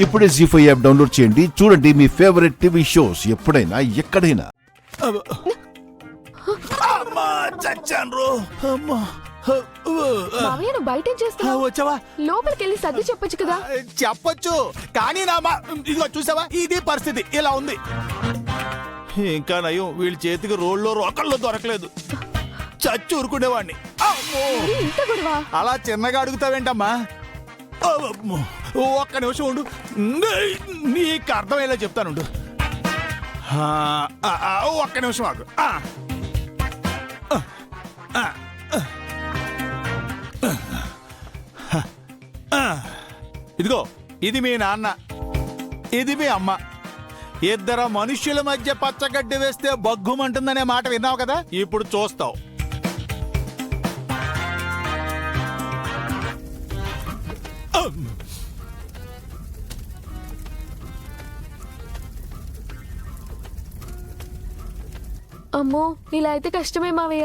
ఇప్పుడే జీ5 app download చేయండి. చూడండి మీ ఫేవరెట్ టీవీ షోస్ ఎప్పుడైనా ఎక్కడైనా. మావయ్య నువ్వు బయట వచ్చావా? లోపలికి వెళ్ళి సర్ది చెప్పొచ్చు కదా. చెప్పొచ్చు కానీ ఇదిగో చూసావా, ఇది పరిస్థితి ఇలా ఉంది. ఇంకా నయం వీళ్ళ చేతికి రోడ్లో రోకల్లో దొరకలేదు, చచ్చి ఊరుకునేవాడిని. ఇంత గొడవ. అలా చిన్నగా అడుగుతావేంటమ్మా? ఒక్క నిమిషం ఉండు, నీకు అర్థమయ్యేలా చెప్తానుండు. ఒక్క నిమిషం ఆగు. ఇదిగో ఇది మీ నాన్న, ఇది మీ అమ్మ. ఇద్దరు మనుష్యుల మధ్య పచ్చగడ్డి వేస్తే బగ్గుమంటుందనే మాట విన్నావు కదా, ఇప్పుడు చూస్తావు. అమ్మో ఇలా అయితే కష్టమే మావయ్య.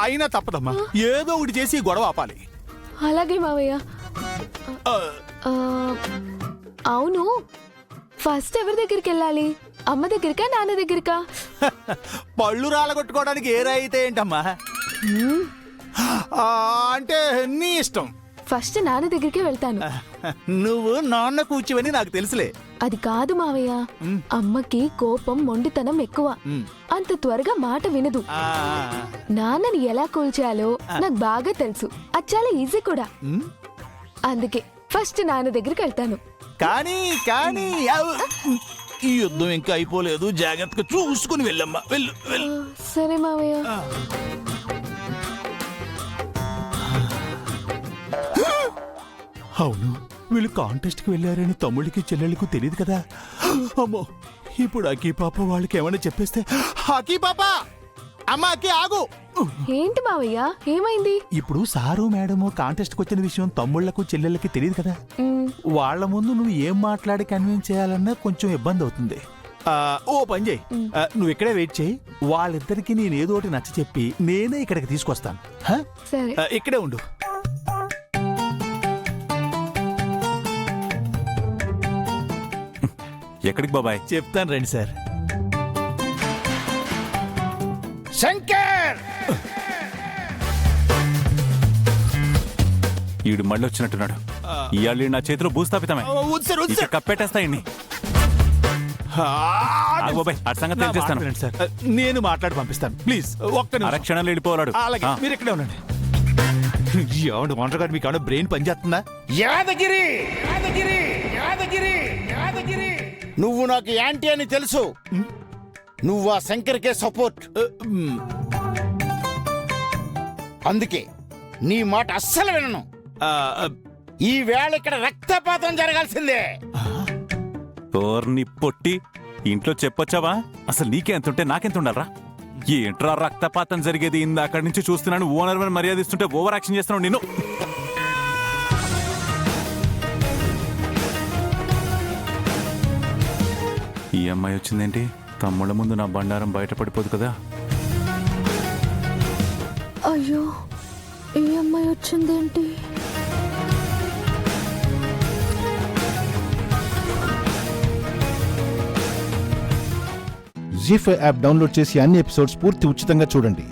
అయినా తప్పదమ్మా, ఏదో ఒకటి చేసి గొడవ ఆపాలి. అలాగే మావయ్య. అవును, ఫస్ట్ ఎవరి దగ్గరికి వెళ్ళాలి? అమ్మ దగ్గరికా నాన్న దగ్గరికా? పళ్ళు రాలగొట్టుకోవడానికి ఏ అయితే ఏంటమ్మా? అంటే నీ ఇష్టం. ఫస్ట్ నాన్న దగ్గరికి వెళ్తాను. నువ్వు నాన్న కూర్చోవని నాకు తెలుసులే. అది కాదు మావయ్య, అమ్మకి కోపం మొండితనం ఎక్కువ, అంత త్వరగా మాట వినదు. నాన్నని ఎలా కూల్చేయాలో నాకు బాగా తెలుసు, అది చాలా ఈజీ కూడా. అందుకే ఫస్ట్ నాన్న దగ్గరికి వెళ్తాను. కానీ కానీ ఈ యుద్ధం ఇంకా అయిపోలేదు, జాగ్రత్తగా చూసుకుని వెళ్ళమ్మా. వెళ్ళు వెళ్ళు. సరే మావయ్య. అవును, వీళ్ళు కాంటెస్ట్ కి వెళ్ళారని తమ్ముడికి చెల్లెళ్ళకు తెలియదు కదా. అమ్మో, ఇప్పుడు అకీ పాప వాళ్ళకి ఏమైనా చెప్పేస్తే. అకీ పాప, అమ్మ అకీ ఆగు. ఏంటి మావయ్య, ఏమైంది? ఇప్పుడు సారు మేడము కాంటెస్ట్ కి వచ్చిన విషయం తమ్ముళ్లకు చెల్లెళ్ళకి తెలియదు కదా. వాళ్ళ ముందు నువ్వు ఏం మాట్లాడి కన్విన్స్ చేయాలన్నా కొంచెం ఇబ్బంది అవుతుంది. ఓ పని చేయి, నువ్వు ఇక్కడే వెయిట్ చేయి. వాళ్ళిద్దరికి నేనేదో ఒకటి నచ్చ చెప్పి నేనే ఇక్కడికి తీసుకొస్తాను. ఇక్కడే ఉండు. ఎక్కడికి బాబాయ్? చెప్తాను రండి సార్. శంకర్, ఈడు మళ్ళీ వచ్చినట్టున్నాడు. ఇవాళ నా చేతిలో భూస్థాపితమే. కప్పెట్టేస్తాయండి. బాబాయ్ అటు సంగతి తెలియజేస్తాను సార్. నేను మాట్లాడి పంపిస్తాను, ప్లీజ్. ఒక్క అరక్షణంలో వెళ్ళిపోవాడు. అలాగే, మీరు ఇక్కడే ఉండండి. ఏమండి వంటర్ గారు, మీకు ఏమన్నా బ్రెయిన్ పనిచేస్తుందా? యాదగిరి యాదగిరి యాదగిరి యాదగిరి, నువ్వు నాకు యాంటీ అని తెలుసు. నువ్వు ఆ శంకర్కే సపోర్ట్. అందుకే నీ మాట అస్సలు వినను. ఈ వేళ ఇక్కడ రక్తపాతం జరగాల్సిందే. తోర్ని పొట్టి ఇంట్లో చెప్పొచ్చావా? అసలు నీకే ఎంతుంటే నాకెంత ఉండాలరా? ఏంట్రా రక్తపాతం జరిగేది? అక్కడి నుంచి చూస్తున్నాను, ఓనర్ మర్యాద ఇస్తుంటే ఓవర్ యాక్షన్ చేస్తున్నావు నిన్ను. ఈ అమ్మాయి వచ్చిందేంటి? తమ్ముళ్ళ ముందు నా బండారం బయటపడిపోదు కదా. అయ్యో, ఈ అమ్మాయి వచ్చిందేంటి? జీ5 యాప్ డౌన్లోడ్ చేసి అన్ని ఎపిసోడ్స్ పూర్తి ఉచితంగా చూడండి.